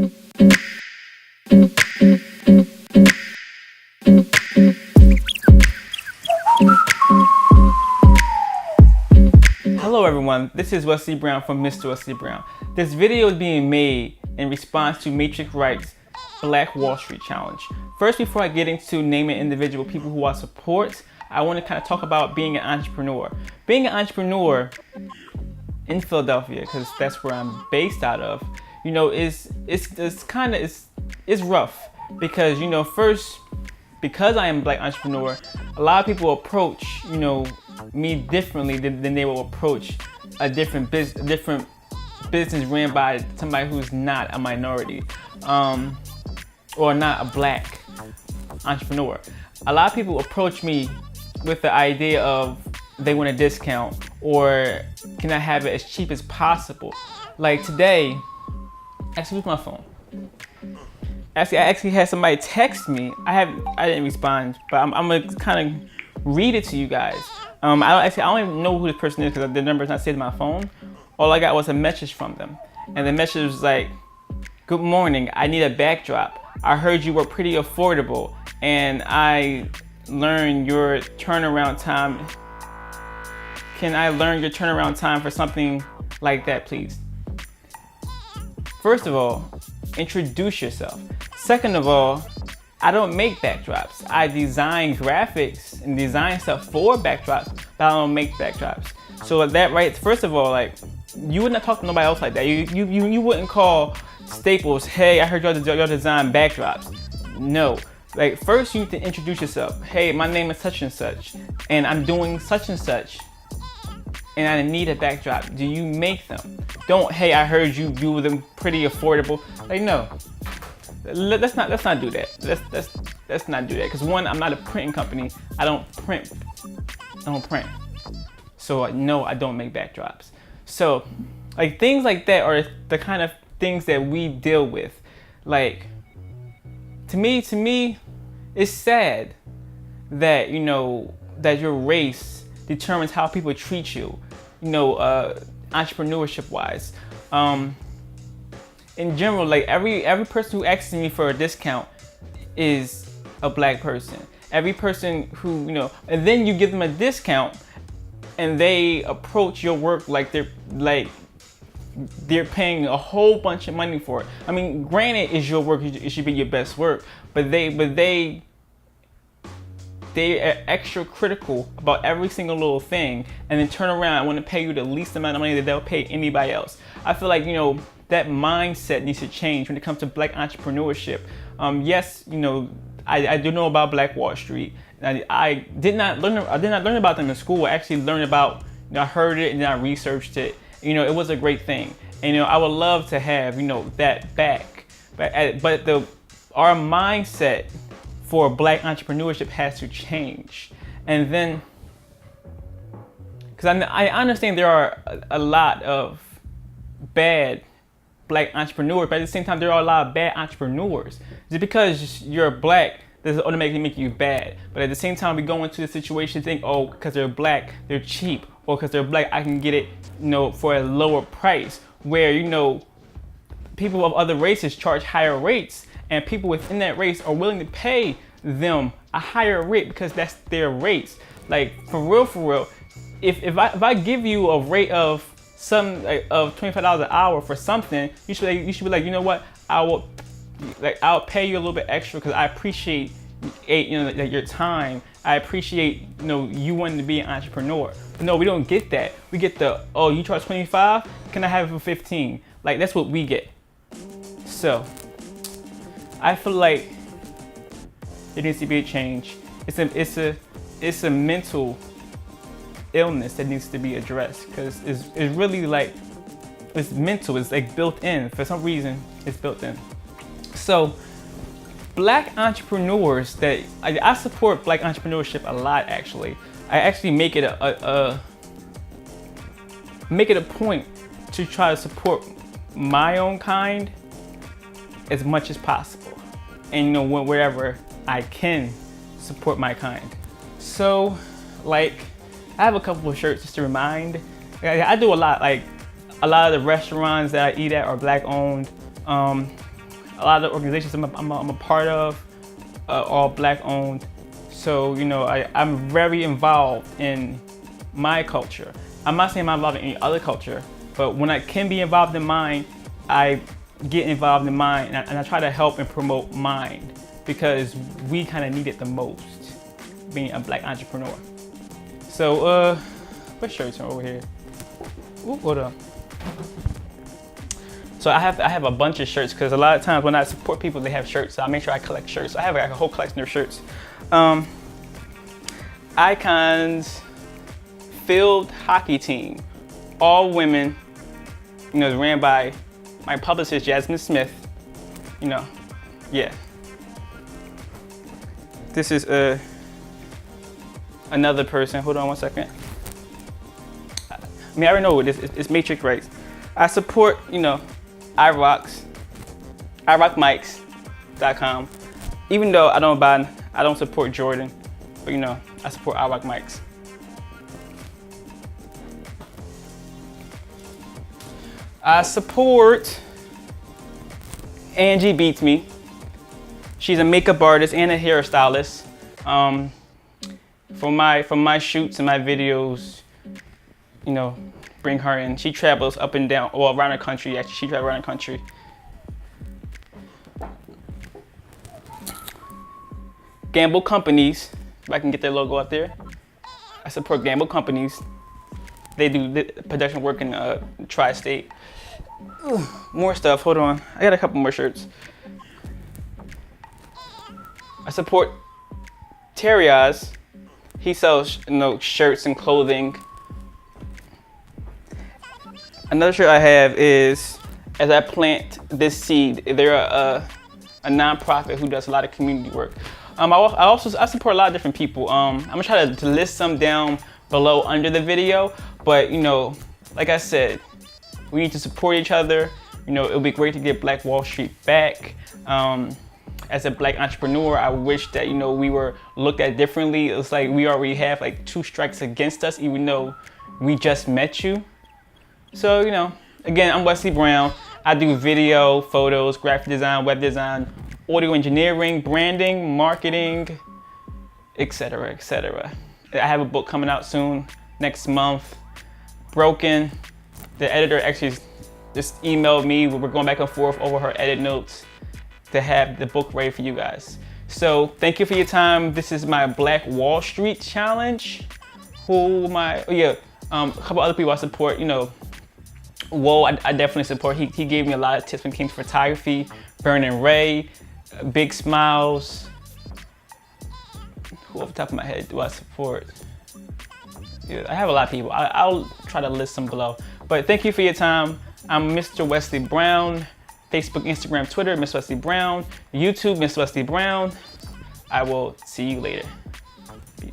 Hello everyone, this is Wesley Brown from Mr. Wesley Brown. This video is being made in response to Matrix Wright's Black Wall Street Challenge. First, before I get into naming individual people who I support, I want to kind of talk about being an entrepreneur. Being an entrepreneur in Philadelphia, because that's where I'm based out of, you know, it's rough because, you know, first, because I am a Black entrepreneur, a lot of people approach, you know, me differently than they will approach a different business ran by somebody who's not a minority or not a Black entrepreneur. A lot of people approach me with the idea of they want a discount or can I have it as cheap as possible. Like today, actually with my phone. Actually, I actually had somebody text me. I didn't respond, but I'm gonna kind of read it to you guys. I don't even know who this person is because the number is not saved in my phone. All I got was a message from them, and the message was like, "Good morning. I need a backdrop. I heard you were pretty affordable, and I learned your turnaround time. Can I learn your turnaround time for something like that, please?" First of all, introduce yourself. Second of all, I don't make backdrops. I design graphics and design stuff for backdrops, but I don't make backdrops. So that right, first of all, like, you would not talk to nobody else like that. You wouldn't call Staples, "Hey, I heard y'all design backdrops." No. Like, first you need to introduce yourself. "Hey, my name is such and such, and I'm doing such and such, and I need a backdrop. Do you make them?" Don't, "Hey, I heard you do them pretty affordable." Like, no. Let's not do that. Let's not do that. Because one, I'm not a printing company. I don't print. So no, I don't make backdrops. So, like, things like that are the kind of things that we deal with. Like, to me, it's sad that, you know, that your race determines how people treat you, you know, entrepreneurship wise. In general, like, every person who asks me for a discount is a Black person. Every person who, you know, and then you give them a discount and they approach your work like they're paying a whole bunch of money for it. I mean, granted, it's your work, it should be your best work, but they are extra critical about every single little thing, and then turn around and want to pay you the least amount of money that they'll pay anybody else. I feel like, you know, that mindset needs to change when it comes to Black entrepreneurship. Yes, you know, I do know about Black Wall Street. I did not learn about them in school. I actually learned about, you know, I heard it and then I researched it. You know, it was a great thing. And, you know, I would love to have, you know, that back. But our mindset for Black entrepreneurship has to change. And then, because I understand there are a lot of bad Black entrepreneurs, but at the same time, there are a lot of bad entrepreneurs. Just because you're Black doesn't automatically make you bad. But at the same time, we go into the situation think, oh, because they're Black, they're cheap, or because they're Black, I can get it, you know, for a lower price. Where, you know, people of other races charge higher rates, and people within that race are willing to pay them a higher rate because that's their race. Like, for real, if I give you a rate of $25 an hour for something, you should be like, you know what, I'll pay you a little bit extra because I appreciate, you know, like, your time. I appreciate, you know, you wanting to be an entrepreneur. But no, we don't get that. We get the, oh, you charge 25? Can I have it for 15? Like, that's what we get. So, I feel like there needs to be a change. It's a mental illness that needs to be addressed, because it's really like, it's mental, it's like built in. For some reason, it's built in. So, Black entrepreneurs that I support Black entrepreneurship a lot. Actually, I actually make it a point to try to support my own kind as much as possible, and, you know, wherever I can support my kind. So, like, I have a couple of shirts just to remind. I do a lot. Like, a lot of the restaurants that I eat at are Black owned. a lot of the organizations I'm a part of, all Black owned. So, you know, I'm very involved in my culture. I'm not saying I'm involved in any other culture, but when I can be involved in mine, I get involved in mine, and I try to help and promote mine, because we kind of need it the most, being a Black entrepreneur. So, what shirts are over here? Ooh, hold on. So I have a bunch of shirts, because a lot of times when I support people, they have shirts. So I make sure I collect shirts. So I have like a whole collection of shirts. Icons field hockey team, all women. You know, it's ran by my publicist Jasmine Smith. You know, yeah. This is another person. Hold on one second. I mean, I already know what this is. It's Matrix Rights. I support, you know, iRockMics.com. Even though I don't support Jordan, but you know, I support iRockMics. I support Angie Beats Me. She's a makeup artist and a hairstylist. For my shoots and my videos, you know, bring her in. She travels up and down, well, around the country. Actually, she travels around the country. Gamble Companies, if I can get their logo out there. I support Gamble Companies. They do production work in tri-state. More stuff, hold on. I got a couple more shirts. I support Terriaz. He sells, you know, shirts and clothing. Another shirt I have is As I Plant This Seed. They're a nonprofit who does a lot of community work. I support a lot of different people. I'm gonna try to list some down below under the video, but you know, like I said, we need to support each other. You know, it would be great to get Black Wall Street back. As a Black entrepreneur, I wish that, you know, we were looked at differently. It's like we already have like 2 strikes against us, even though we just met you. So, you know, again, I'm Wesley Brown. I do video, photos, graphic design, web design, audio engineering, branding, marketing, etc., etc. I have a book coming out soon, next month, Broken. The editor actually just emailed me. We're going back and forth over her edit notes to have the book ready for you guys. So thank you for your time. This is my Black Wall Street challenge. Who am I? Oh yeah, a couple other people I support. You know, Whoa, I definitely support. He gave me a lot of tips when it came to photography. Vernon Ray, Big Smiles. Who off the top of my head do I support? Yeah, I have a lot of people. I'll try to list them below. But thank you for your time. I'm Mr. Wesley Brown. Facebook, Instagram, Twitter, Miss Wesley Brown. YouTube, Miss Wesley Brown. I will see you later. Peace.